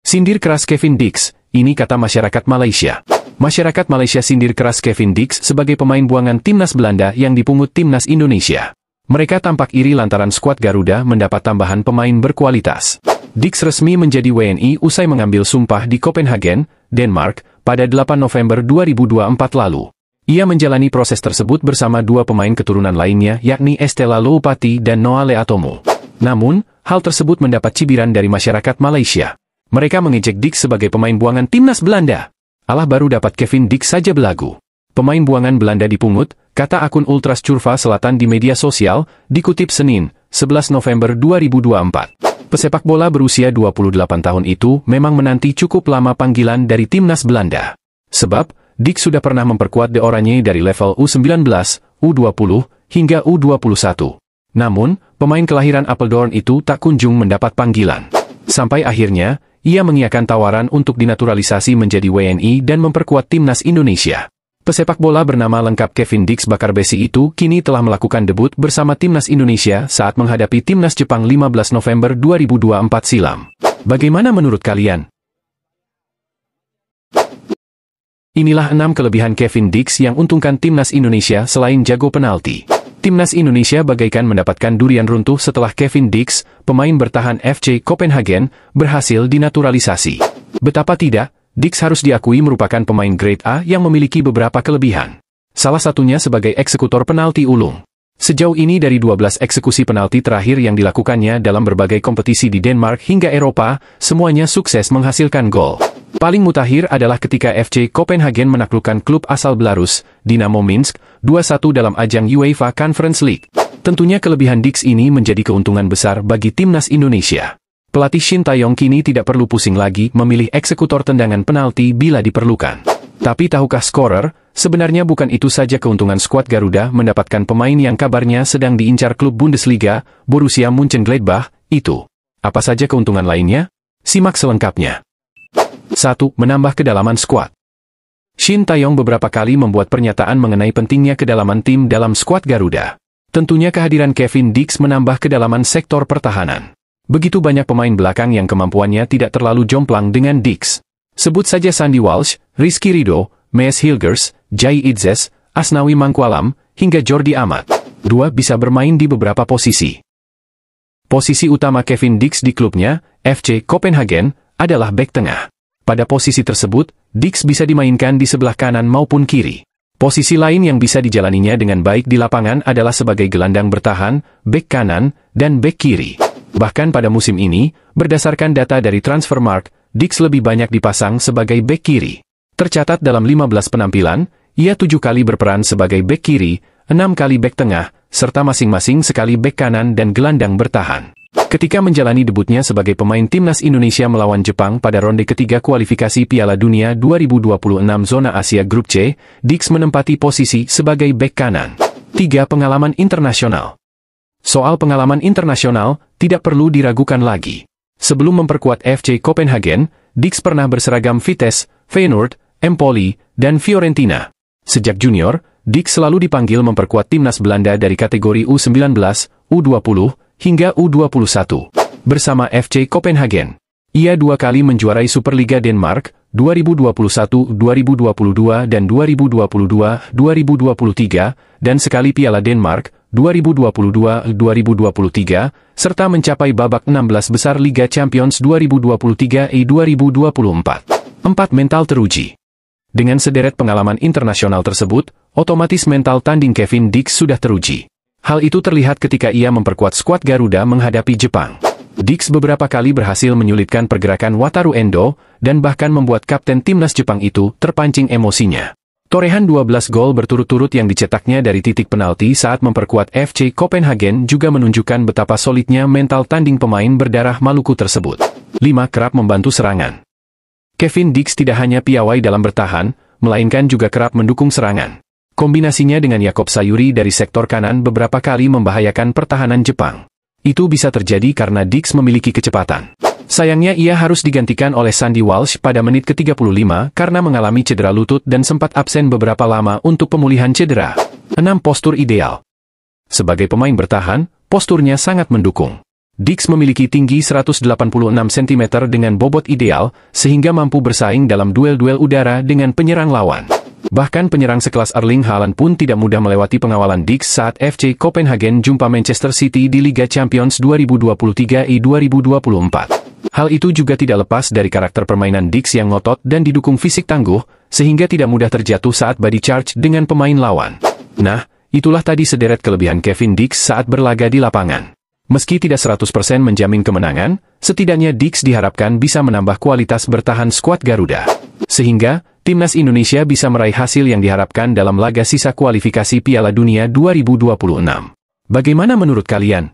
Sindir keras Kevin Dix, ini kata masyarakat Malaysia. Masyarakat Malaysia sindir keras Kevin Dix sebagai pemain buangan timnas Belanda yang dipungut timnas Indonesia. Mereka tampak iri lantaran skuad Garuda mendapat tambahan pemain berkualitas. Dix resmi menjadi WNI usai mengambil sumpah di Copenhagen, Denmark, pada 8 November 2024 lalu. Ia menjalani proses tersebut bersama dua pemain keturunan lainnya yakni Estela Loupati dan Noah Leatomo. Namun, hal tersebut mendapat cibiran dari masyarakat Malaysia. Mereka mengejek Dix sebagai pemain buangan timnas Belanda. Alah baru dapat Kevin Dix saja belagu. Pemain buangan Belanda dipungut, kata akun Ultras Curva Selatan di media sosial, dikutip Senin, 11 November 2024. Pesepak bola berusia 28 tahun itu memang menanti cukup lama panggilan dari timnas Belanda. Sebab, Dix sudah pernah memperkuat The Oranje dari level U19, U20, hingga U21. Namun, pemain kelahiran Apeldoorn itu tak kunjung mendapat panggilan. Sampai akhirnya, ia mengiyakan tawaran untuk dinaturalisasi menjadi WNI dan memperkuat timnas Indonesia. Pesepak bola bernama lengkap Kevin Dix Bakarbesi itu kini telah melakukan debut bersama timnas Indonesia saat menghadapi timnas Jepang 15 November 2024 silam. Bagaimana menurut kalian? Inilah 6 kelebihan Kevin Dix yang untungkan timnas Indonesia selain jago penalti. Timnas Indonesia bagaikan mendapatkan durian runtuh setelah Kevin Dix, pemain bertahan FC Copenhagen, berhasil dinaturalisasi. Betapa tidak, Dix harus diakui merupakan pemain grade A yang memiliki beberapa kelebihan. Salah satunya sebagai eksekutor penalti ulung. Sejauh ini dari 12 eksekusi penalti terakhir yang dilakukannya dalam berbagai kompetisi di Denmark hingga Eropa, semuanya sukses menghasilkan gol. Paling mutakhir adalah ketika FC Copenhagen menaklukkan klub asal Belarus, Dinamo Minsk, 2-1 dalam ajang UEFA Conference League. Tentunya kelebihan Dix ini menjadi keuntungan besar bagi timnas Indonesia. Pelatih Shin Tae-yong kini tidak perlu pusing lagi memilih eksekutor tendangan penalti bila diperlukan. Tapi tahukah scorer, sebenarnya bukan itu saja keuntungan skuad Garuda mendapatkan pemain yang kabarnya sedang diincar klub Bundesliga, Borussia Mönchengladbach, itu. Apa saja keuntungan lainnya? Simak selengkapnya. 1. Menambah kedalaman skuad. Shin Tae-yong beberapa kali membuat pernyataan mengenai pentingnya kedalaman tim dalam skuad Garuda. Tentunya kehadiran Kevin Dix menambah kedalaman sektor pertahanan. Begitu banyak pemain belakang yang kemampuannya tidak terlalu jomplang dengan Dix. Sebut saja Sandy Walsh, Rizky Ridho, Mees Hilgers, Jai Idzes, Asnawi Mangkualam, hingga Jordi Amat. 2. Bisa bermain di beberapa posisi. Posisi utama Kevin Dix di klubnya, FC Copenhagen, adalah bek tengah. Pada posisi tersebut, Dix bisa dimainkan di sebelah kanan maupun kiri. Posisi lain yang bisa dijalaninya dengan baik di lapangan adalah sebagai gelandang bertahan, bek kanan, dan bek kiri. Bahkan pada musim ini, berdasarkan data dari Transfermarkt, Dix lebih banyak dipasang sebagai bek kiri. Tercatat dalam 15 penampilan, ia 7 kali berperan sebagai bek kiri, 6 kali bek tengah, serta masing-masing sekali bek kanan dan gelandang bertahan. Ketika menjalani debutnya sebagai pemain timnas Indonesia melawan Jepang pada ronde ketiga kualifikasi Piala Dunia 2026 zona Asia Grup C, Dix menempati posisi sebagai bek kanan. 3. Pengalaman internasional. Soal pengalaman internasional, tidak perlu diragukan lagi. Sebelum memperkuat FC Copenhagen, Dix pernah berseragam Vitesse, Feyenoord, Empoli, dan Fiorentina. Sejak junior, Dix selalu dipanggil memperkuat timnas Belanda dari kategori U19, U20, hingga U21. Bersama FC Copenhagen, ia 2 kali menjuarai Superliga Denmark, 2021, 2022 dan 2022, 2023, dan sekali Piala Denmark, 2022, 2023, serta mencapai babak 16 besar Liga Champions 2023 2024. 4. Mental teruji. Dengan sederet pengalaman internasional tersebut, otomatis mental tanding Kevin Dix sudah teruji. Hal itu terlihat ketika ia memperkuat skuad Garuda menghadapi Jepang. Dix beberapa kali berhasil menyulitkan pergerakan Wataru Endo, dan bahkan membuat kapten timnas Jepang itu terpancing emosinya. Torehan 12 gol berturut-turut yang dicetaknya dari titik penalti saat memperkuat FC Copenhagen juga menunjukkan betapa solidnya mental tanding pemain berdarah Maluku tersebut. 5. Kerap membantu serangan. Kevin Dix tidak hanya piawai dalam bertahan, melainkan juga kerap mendukung serangan. Kombinasinya dengan Yakob Sayuri dari sektor kanan beberapa kali membahayakan pertahanan Jepang. Itu bisa terjadi karena Dix memiliki kecepatan. Sayangnya ia harus digantikan oleh Sandy Walsh pada menit ke-35 karena mengalami cedera lutut dan sempat absen beberapa lama untuk pemulihan cedera. 6. Postur ideal. Sebagai pemain bertahan, posturnya sangat mendukung. Dix memiliki tinggi 186 cm dengan bobot ideal, sehingga mampu bersaing dalam duel-duel udara dengan penyerang lawan. Bahkan penyerang sekelas Erling Haaland pun tidak mudah melewati pengawalan Dix saat FC Copenhagen jumpa Manchester City di Liga Champions 2023-2024. Hal itu juga tidak lepas dari karakter permainan Dix yang ngotot dan didukung fisik tangguh, sehingga tidak mudah terjatuh saat body charge dengan pemain lawan. Nah, itulah tadi sederet kelebihan Kevin Dix saat berlaga di lapangan. Meski tidak 100% menjamin kemenangan, setidaknya Dix diharapkan bisa menambah kualitas bertahan skuad Garuda. Sehingga, Timnas Indonesia bisa meraih hasil yang diharapkan dalam laga sisa kualifikasi Piala Dunia 2026. Bagaimana menurut kalian?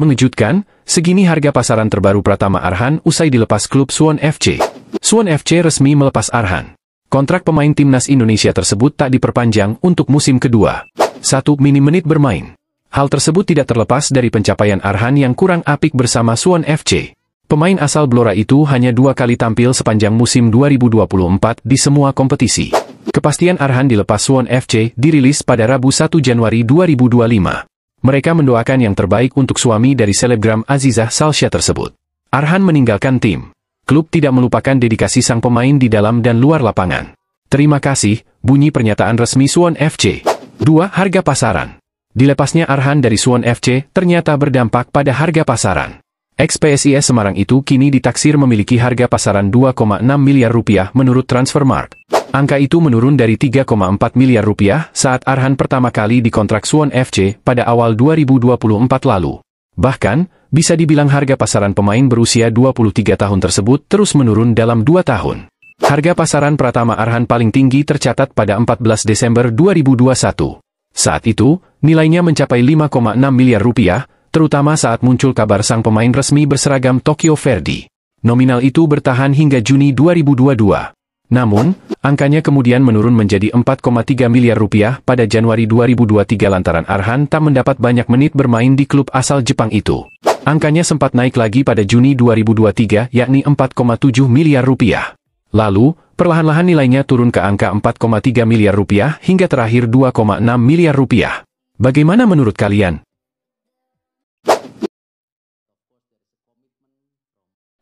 Mengejutkan, segini harga pasaran terbaru Pratama Arhan usai dilepas klub Suwon FC. Suwon FC resmi melepas Arhan. Kontrak pemain Timnas Indonesia tersebut tak diperpanjang untuk musim kedua. 1 menit bermain. Hal tersebut tidak terlepas dari pencapaian Arhan yang kurang apik bersama Suwon FC. Pemain asal Blora itu hanya 2 kali tampil sepanjang musim 2024 di semua kompetisi. Kepastian Arhan dilepas Suwon FC dirilis pada Rabu 1 Januari 2025. Mereka mendoakan yang terbaik untuk suami dari selebgram Azizah Salsya tersebut. Arhan meninggalkan tim. Klub tidak melupakan dedikasi sang pemain di dalam dan luar lapangan. Terima kasih, bunyi pernyataan resmi Suwon FC. 2. Harga pasaran. Dilepasnya Arhan dari Suwon FC ternyata berdampak pada harga pasaran. Ex-PSIS Semarang itu kini ditaksir memiliki harga pasaran 2,6 miliar rupiah menurut Transfermarkt. Angka itu menurun dari 3,4 miliar rupiah saat Arhan pertama kali dikontrak Suwon FC pada awal 2024 lalu. Bahkan, bisa dibilang harga pasaran pemain berusia 23 tahun tersebut terus menurun dalam 2 tahun. Harga pasaran Pratama Arhan paling tinggi tercatat pada 14 Desember 2021. Saat itu, nilainya mencapai 5,6 miliar rupiah, terutama saat muncul kabar sang pemain resmi berseragam Tokyo Verdy. Nominal itu bertahan hingga Juni 2022. Namun, angkanya kemudian menurun menjadi 4,3 miliar rupiah pada Januari 2023 lantaran Arhan tak mendapat banyak menit bermain di klub asal Jepang itu. Angkanya sempat naik lagi pada Juni 2023 yakni 4,7 miliar rupiah. Lalu, perlahan-lahan nilainya turun ke angka 4,3 miliar rupiah hingga terakhir 2,6 miliar rupiah. Bagaimana menurut kalian?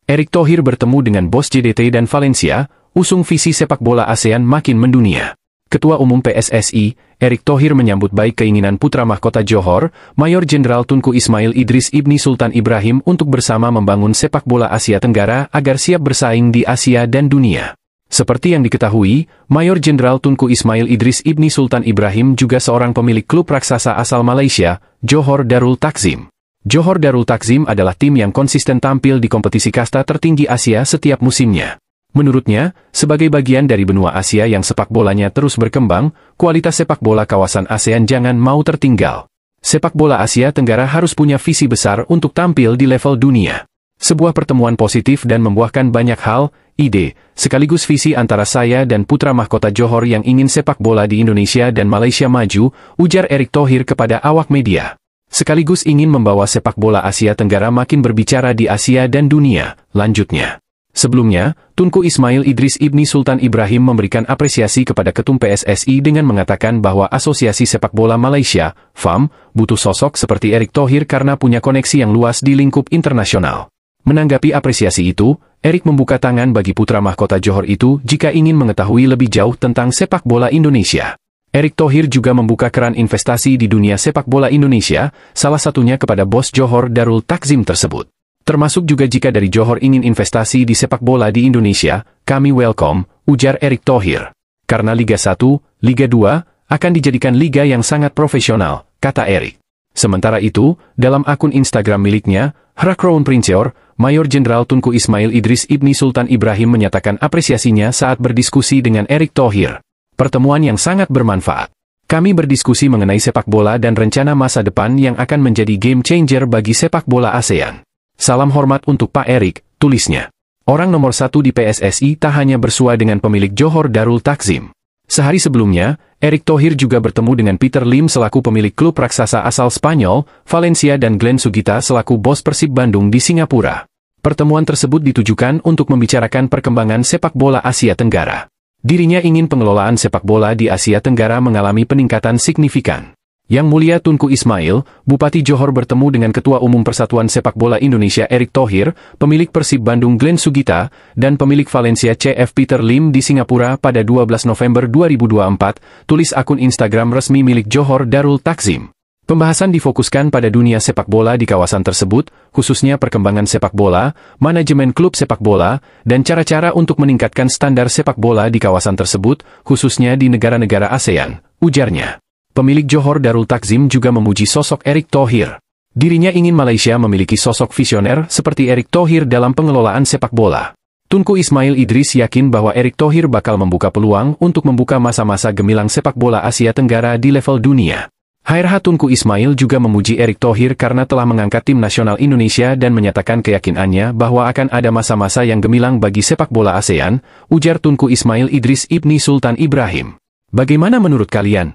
Erick Thohir bertemu dengan bos JDT dan Valencia, usung visi sepak bola ASEAN makin mendunia. Ketua Umum PSSI, Erick Thohir menyambut baik keinginan putra mahkota Johor, Mayor Jenderal Tunku Ismail Idris Ibni Sultan Ibrahim untuk bersama membangun sepak bola Asia Tenggara agar siap bersaing di Asia dan dunia. Seperti yang diketahui, Mayor Jenderal Tunku Ismail Idris Ibni Sultan Ibrahim juga seorang pemilik klub raksasa asal Malaysia, Johor Darul Takzim. Johor Darul Takzim adalah tim yang konsisten tampil di kompetisi kasta tertinggi Asia setiap musimnya. Menurutnya, sebagai bagian dari benua Asia yang sepak bolanya terus berkembang, kualitas sepak bola kawasan ASEAN jangan mau tertinggal. Sepak bola Asia Tenggara harus punya visi besar untuk tampil di level dunia. Sebuah pertemuan positif dan membuahkan banyak hal, ide, sekaligus visi antara saya dan putra mahkota Johor yang ingin sepak bola di Indonesia dan Malaysia maju, ujar Erick Thohir kepada awak media. Sekaligus ingin membawa sepak bola Asia Tenggara makin berbicara di Asia dan dunia, lanjutnya. Sebelumnya, Tunku Ismail Idris Ibni Sultan Ibrahim memberikan apresiasi kepada Ketum PSSI dengan mengatakan bahwa Asosiasi Sepak Bola Malaysia, FAM, butuh sosok seperti Erick Thohir karena punya koneksi yang luas di lingkup internasional. Menanggapi apresiasi itu, Erick membuka tangan bagi putra mahkota Johor itu jika ingin mengetahui lebih jauh tentang sepak bola Indonesia. Erick Thohir juga membuka keran investasi di dunia sepak bola Indonesia, salah satunya kepada bos Johor Darul Takzim tersebut. Termasuk juga jika dari Johor ingin investasi di sepak bola di Indonesia, kami welcome, ujar Erick Thohir. Karena Liga 1, Liga 2, akan dijadikan liga yang sangat profesional, kata Erick. Sementara itu, dalam akun Instagram miliknya, Hrakroun Prinseur, Mayor Jenderal Tunku Ismail Idris Ibni Sultan Ibrahim menyatakan apresiasinya saat berdiskusi dengan Erick Thohir. Pertemuan yang sangat bermanfaat. Kami berdiskusi mengenai sepak bola dan rencana masa depan yang akan menjadi game changer bagi sepak bola ASEAN. Salam hormat untuk Pak Erick, tulisnya. Orang nomor 1 di PSSI tak hanya bersua dengan pemilik Johor Darul Takzim. Sehari sebelumnya, Erick Thohir juga bertemu dengan Peter Lim selaku pemilik klub raksasa asal Spanyol, Valencia dan Glenn Sugita selaku bos Persib Bandung di Singapura. Pertemuan tersebut ditujukan untuk membicarakan perkembangan sepak bola Asia Tenggara. Dirinya ingin pengelolaan sepak bola di Asia Tenggara mengalami peningkatan signifikan. Yang Mulia Tunku Ismail, Bupati Johor bertemu dengan Ketua Umum Persatuan Sepak Bola Indonesia Erick Thohir, pemilik Persib Bandung Glenn Sugita, dan pemilik Valencia CF Peter Lim di Singapura pada 12 November 2024, tulis akun Instagram resmi milik Johor Darul Takzim. Pembahasan difokuskan pada dunia sepak bola di kawasan tersebut, khususnya perkembangan sepak bola, manajemen klub sepak bola, dan cara-cara untuk meningkatkan standar sepak bola di kawasan tersebut, khususnya di negara-negara ASEAN, ujarnya. Pemilik Johor Darul Takzim juga memuji sosok Erick Thohir. Dirinya ingin Malaysia memiliki sosok visioner seperti Erick Thohir dalam pengelolaan sepak bola. Tunku Ismail Idris yakin bahwa Erick Thohir bakal membuka peluang untuk membuka masa-masa gemilang sepak bola Asia Tenggara di level dunia. HRH Tunku Ismail juga memuji Erick Thohir karena telah mengangkat tim nasional Indonesia dan menyatakan keyakinannya bahwa akan ada masa-masa yang gemilang bagi sepak bola ASEAN, ujar Tunku Ismail Idris Ibni Sultan Ibrahim. Bagaimana menurut kalian?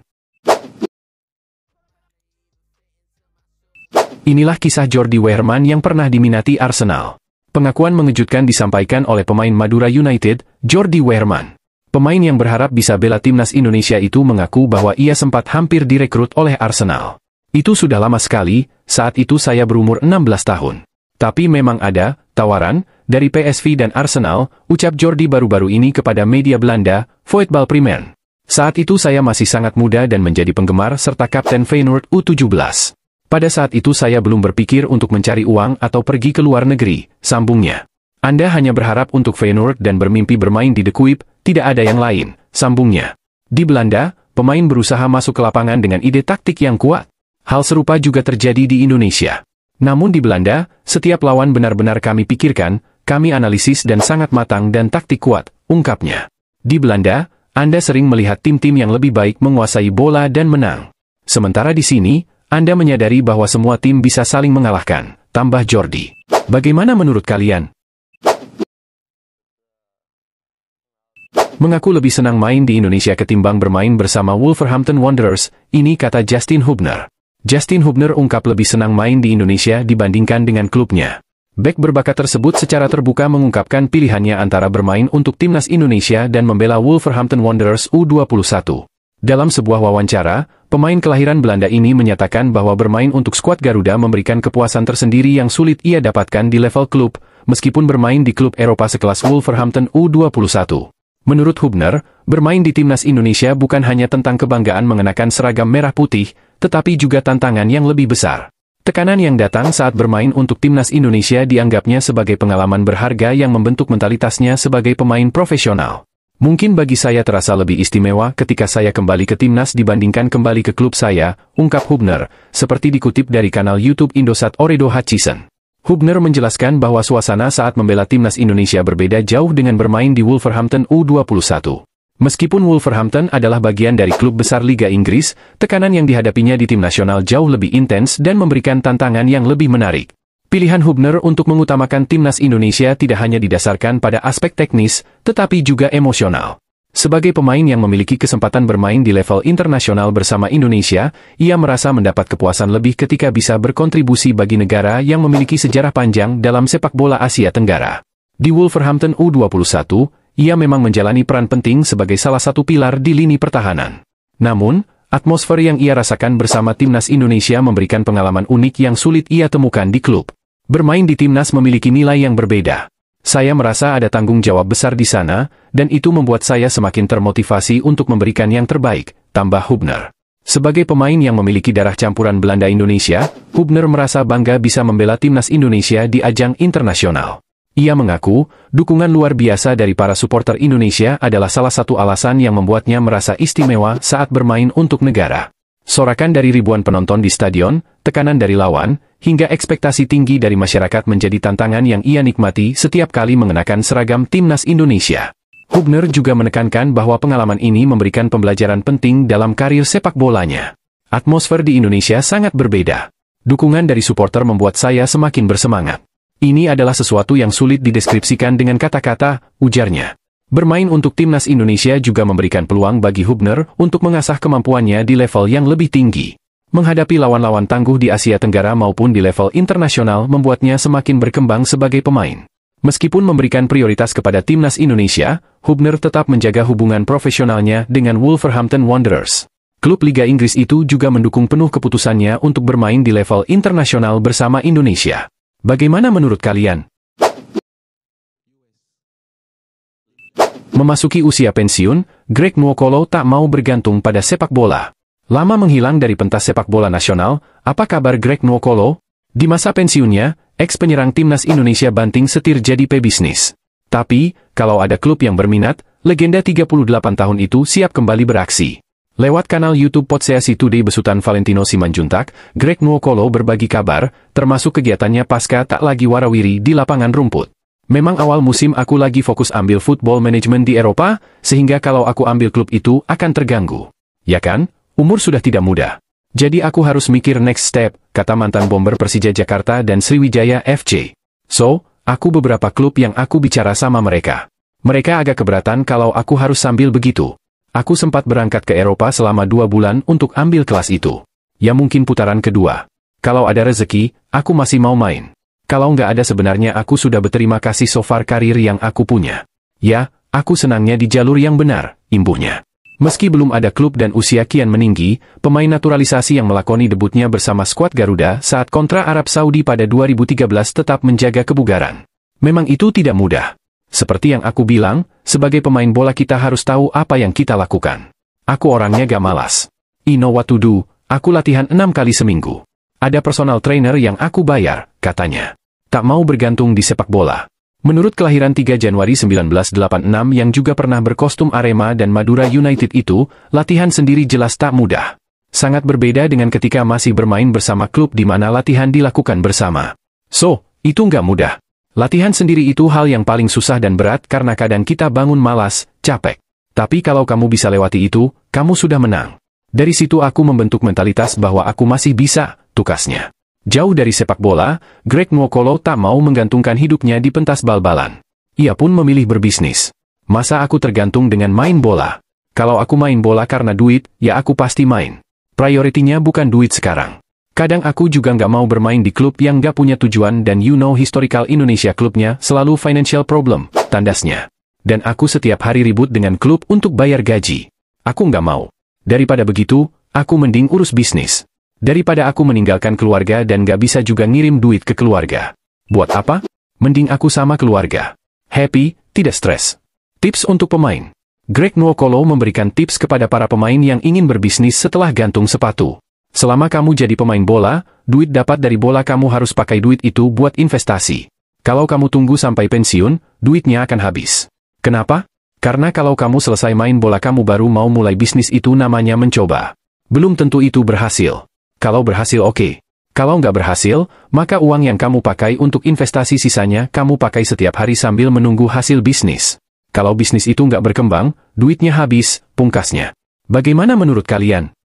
Inilah kisah Jordi Wehrman yang pernah diminati Arsenal. Pengakuan mengejutkan disampaikan oleh pemain Madura United, Jordi Wehrman. Pemain yang berharap bisa bela timnas Indonesia itu mengaku bahwa ia sempat hampir direkrut oleh Arsenal. Itu sudah lama sekali, saat itu saya berumur 16 tahun. Tapi memang ada tawaran dari PSV dan Arsenal, ucap Jordi baru-baru ini kepada media Belanda, Voetbal Primer. Saat itu saya masih sangat muda dan menjadi penggemar serta kapten Feyenoord U17. Pada saat itu saya belum berpikir untuk mencari uang atau pergi ke luar negeri, sambungnya. Anda hanya berharap untuk Feyenoord dan bermimpi bermain di De Kuip, tidak ada yang lain, sambungnya. Di Belanda, pemain berusaha masuk ke lapangan dengan ide taktik yang kuat. Hal serupa juga terjadi di Indonesia. Namun di Belanda, setiap lawan benar-benar kami pikirkan, kami analisis dan sangat matang dan taktik kuat, ungkapnya. Di Belanda, Anda sering melihat tim-tim yang lebih baik menguasai bola dan menang. Sementara di sini, Anda menyadari bahwa semua tim bisa saling mengalahkan, tambah Jordi. Bagaimana menurut kalian? Mengaku lebih senang main di Indonesia ketimbang bermain bersama Wolverhampton Wanderers, ini kata Justin Hubner. Justin Hubner ungkap lebih senang main di Indonesia dibandingkan dengan klubnya. Bek berbakat tersebut secara terbuka mengungkapkan pilihannya antara bermain untuk timnas Indonesia dan membela Wolverhampton Wanderers U21. Dalam sebuah wawancara, pemain kelahiran Belanda ini menyatakan bahwa bermain untuk skuad Garuda memberikan kepuasan tersendiri yang sulit ia dapatkan di level klub, meskipun bermain di klub Eropa sekelas Wolverhampton U21. Menurut Hubner, bermain di timnas Indonesia bukan hanya tentang kebanggaan mengenakan seragam merah putih, tetapi juga tantangan yang lebih besar. Tekanan yang datang saat bermain untuk timnas Indonesia dianggapnya sebagai pengalaman berharga yang membentuk mentalitasnya sebagai pemain profesional. Mungkin bagi saya terasa lebih istimewa ketika saya kembali ke timnas dibandingkan kembali ke klub saya, ungkap Hubner, seperti dikutip dari kanal YouTube Indosat Oredo Hutchison. Hubner menjelaskan bahwa suasana saat membela timnas Indonesia berbeda jauh dengan bermain di Wolverhampton U21. Meskipun Wolverhampton adalah bagian dari klub besar Liga Inggris, tekanan yang dihadapinya di tim nasional jauh lebih intens dan memberikan tantangan yang lebih menarik. Pilihan Hubner untuk mengutamakan timnas Indonesia tidak hanya didasarkan pada aspek teknis, tetapi juga emosional. Sebagai pemain yang memiliki kesempatan bermain di level internasional bersama Indonesia, ia merasa mendapat kepuasan lebih ketika bisa berkontribusi bagi negara yang memiliki sejarah panjang dalam sepak bola Asia Tenggara. Di Wolverhampton U21, ia memang menjalani peran penting sebagai salah satu pilar di lini pertahanan. Namun, atmosfer yang ia rasakan bersama timnas Indonesia memberikan pengalaman unik yang sulit ia temukan di klub. Bermain di timnas memiliki nilai yang berbeda. Saya merasa ada tanggung jawab besar di sana, dan itu membuat saya semakin termotivasi untuk memberikan yang terbaik, tambah Hubner. Sebagai pemain yang memiliki darah campuran Belanda Indonesia, Hubner merasa bangga bisa membela timnas Indonesia di ajang internasional. Ia mengaku, dukungan luar biasa dari para supporter Indonesia adalah salah satu alasan yang membuatnya merasa istimewa saat bermain untuk negara. Sorakan dari ribuan penonton di stadion, tekanan dari lawan, hingga ekspektasi tinggi dari masyarakat menjadi tantangan yang ia nikmati setiap kali mengenakan seragam timnas Indonesia. Hubner juga menekankan bahwa pengalaman ini memberikan pembelajaran penting dalam karir sepak bolanya. Atmosfer di Indonesia sangat berbeda. Dukungan dari supporter membuat saya semakin bersemangat. Ini adalah sesuatu yang sulit dideskripsikan dengan kata-kata, ujarnya. Bermain untuk timnas Indonesia juga memberikan peluang bagi Hubner untuk mengasah kemampuannya di level yang lebih tinggi. Menghadapi lawan-lawan tangguh di Asia Tenggara maupun di level internasional membuatnya semakin berkembang sebagai pemain. Meskipun memberikan prioritas kepada timnas Indonesia, Hubner tetap menjaga hubungan profesionalnya dengan Wolverhampton Wanderers. Klub Liga Inggris itu juga mendukung penuh keputusannya untuk bermain di level internasional bersama Indonesia. Bagaimana menurut kalian? Memasuki usia pensiun, Greg Nwokolo tak mau bergantung pada sepak bola. Lama menghilang dari pentas sepak bola nasional, apa kabar Greg Nwokolo? Di masa pensiunnya, ex-penyerang timnas Indonesia banting setir jadi pebisnis. Tapi, kalau ada klub yang berminat, legenda 38 tahun itu siap kembali beraksi. Lewat kanal YouTube Podseasi Today besutan Valentino Simanjuntak, Greg Nwokolo berbagi kabar, termasuk kegiatannya pasca tak lagi warawiri di lapangan rumput. Memang awal musim aku lagi fokus ambil football management di Eropa, sehingga kalau aku ambil klub itu akan terganggu. Ya kan? Umur sudah tidak muda. Jadi aku harus mikir next step, kata mantan bomber Persija Jakarta dan Sriwijaya FC. So, aku beberapa klub yang aku bicara sama mereka. Mereka agak keberatan kalau aku harus sambil begitu. Aku sempat berangkat ke Eropa selama 2 bulan untuk ambil kelas itu. Ya mungkin putaran kedua. Kalau ada rezeki, aku masih mau main. Kalau nggak ada sebenarnya aku sudah berterima kasih so far karir yang aku punya. Ya, aku senangnya di jalur yang benar, imbuhnya. Meski belum ada klub dan usia kian meninggi, pemain naturalisasi yang melakoni debutnya bersama skuad Garuda saat kontra Arab Saudi pada 2013 tetap menjaga kebugaran. Memang itu tidak mudah. Seperti yang aku bilang, sebagai pemain bola kita harus tahu apa yang kita lakukan. Aku orangnya gak malas. I know what to do, aku latihan 6 kali seminggu. Ada personal trainer yang aku bayar, katanya. Tak mau bergantung di sepak bola. Menurut kelahiran 3 Januari 1986 yang juga pernah berkostum Arema dan Madura United itu, latihan sendiri jelas tak mudah. Sangat berbeda dengan ketika masih bermain bersama klub di mana latihan dilakukan bersama. So, itu nggak mudah. Latihan sendiri itu hal yang paling susah dan berat karena kadang kita bangun malas, capek. Tapi kalau kamu bisa lewati itu, kamu sudah menang. Dari situ aku membentuk mentalitas bahwa aku masih bisa, tukasnya. Jauh dari sepak bola, Greg Nwokolo tak mau menggantungkan hidupnya di pentas bal-balan. Ia pun memilih berbisnis. Masa aku tergantung dengan main bola? Kalau aku main bola karena duit, ya aku pasti main. Prioritinya bukan duit sekarang. Kadang aku juga nggak mau bermain di klub yang nggak punya tujuan dan historical Indonesia klubnya selalu financial problem, tandasnya. Dan aku setiap hari ribut dengan klub untuk bayar gaji. Aku nggak mau. Daripada begitu, aku mending urus bisnis. Daripada aku meninggalkan keluarga dan gak bisa juga ngirim duit ke keluarga. Buat apa? Mending aku sama keluarga. Happy, tidak stres. Tips untuk pemain. Greg Nwokolo memberikan tips kepada para pemain yang ingin berbisnis setelah gantung sepatu. Selama kamu jadi pemain bola, duit dapat dari bola kamu harus pakai duit itu buat investasi. Kalau kamu tunggu sampai pensiun, duitnya akan habis. Kenapa? Karena kalau kamu selesai main bola kamu baru mau mulai bisnis itu namanya mencoba. Belum tentu itu berhasil. Kalau berhasil oke. Kalau nggak berhasil, maka uang yang kamu pakai untuk investasi sisanya kamu pakai setiap hari sambil menunggu hasil bisnis. Kalau bisnis itu nggak berkembang, duitnya habis, pungkasnya. Bagaimana menurut kalian?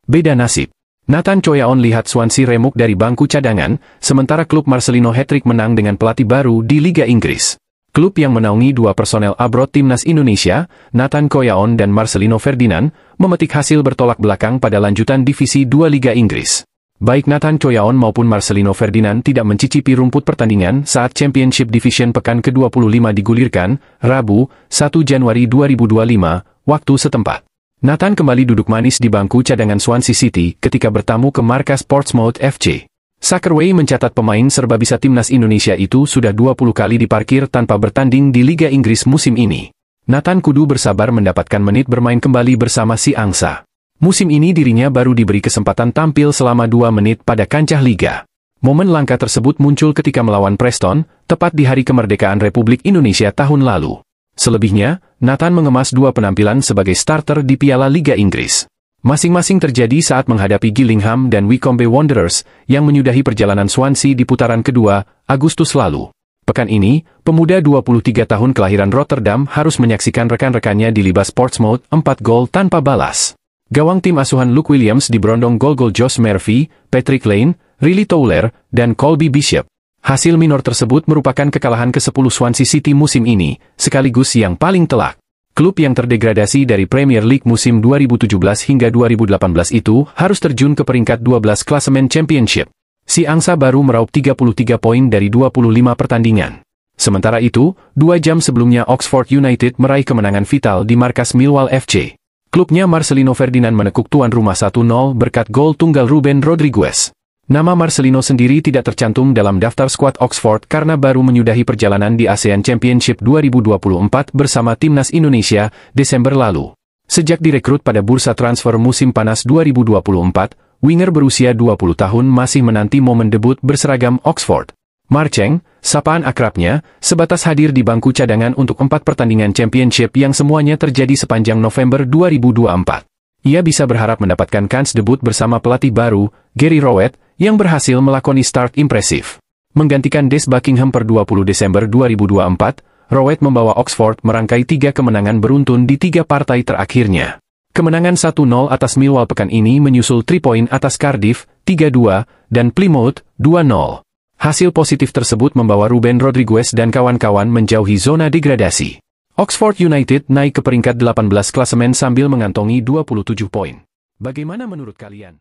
Beda nasib. Nathan Choyaon lihat Swansea remuk dari bangku cadangan, sementara klub Marcelino hat-trick menang dengan pelatih baru di Liga Inggris. Klub yang menaungi 2 personel abroad timnas Indonesia, Nathan Choyaon dan Marcelino Ferdinand, memetik hasil bertolak belakang pada lanjutan Divisi 2 Liga Inggris. Baik Nathan Choyaon maupun Marcelino Ferdinand tidak mencicipi rumput pertandingan saat Championship Division pekan ke-25 digulirkan, Rabu, 1 Januari 2025, waktu setempat. Nathan kembali duduk manis di bangku cadangan Swansea City ketika bertamu ke markas Portsmouth FC. Soccerway mencatat pemain serba bisa timnas Indonesia itu sudah 20 kali diparkir tanpa bertanding di Liga Inggris musim ini. Nathan kudu bersabar mendapatkan menit bermain kembali bersama si Angsa. Musim ini dirinya baru diberi kesempatan tampil selama 2 menit pada kancah Liga. Momen langka tersebut muncul ketika melawan Preston, tepat di hari kemerdekaan Republik Indonesia tahun lalu. Selebihnya, Nathan mengemas 2 penampilan sebagai starter di Piala Liga Inggris. Masing-masing terjadi saat menghadapi Gillingham dan Wycombe Wanderers yang menyudahi perjalanan Swansea di putaran kedua, Agustus lalu. Pekan ini, pemuda 23 tahun kelahiran Rotterdam harus menyaksikan rekan-rekannya dilibas Portsmouth 4 gol tanpa balas. Gawang tim asuhan Luke Williams diberondong gol-gol Josh Murphy, Patrick Lane, Riley Towler, dan Colby Bishop. Hasil minor tersebut merupakan kekalahan ke-10 Swansea City musim ini, sekaligus yang paling telak. Klub yang terdegradasi dari Premier League musim 2017 hingga 2018 itu harus terjun ke peringkat 12 klasemen Championship. Si Angsa baru meraup 33 poin dari 25 pertandingan. Sementara itu, 2 jam sebelumnya Oxford United meraih kemenangan vital di markas Millwall FC. Klubnya Marcelino Ferdinand menekuk tuan rumah 1-0 berkat gol tunggal Ruben Rodrigues. Nama Marcelino sendiri tidak tercantum dalam daftar skuad Oxford karena baru menyudahi perjalanan di ASEAN Championship 2024 bersama Timnas Indonesia Desember lalu. Sejak direkrut pada bursa transfer musim panas 2024, winger berusia 20 tahun masih menanti momen debut berseragam Oxford. Marcheng, sapaan akrabnya, sebatas hadir di bangku cadangan untuk 4 pertandingan championship yang semuanya terjadi sepanjang November 2024. Ia bisa berharap mendapatkan kans debut bersama pelatih baru, Gary Rowett, yang berhasil melakoni start impresif. Menggantikan Des Buckingham per 20 Desember 2024, Rowett membawa Oxford merangkai 3 kemenangan beruntun di 3 partai terakhirnya. Kemenangan 1-0 atas Millwall pekan ini menyusul 3 poin atas Cardiff, 3-2, dan Plymouth, 2-0. Hasil positif tersebut membawa Ruben Rodrigues dan kawan-kawan menjauhi zona degradasi. Oxford United naik ke peringkat 18 klasemen sambil mengantongi 27 poin. Bagaimana menurut kalian?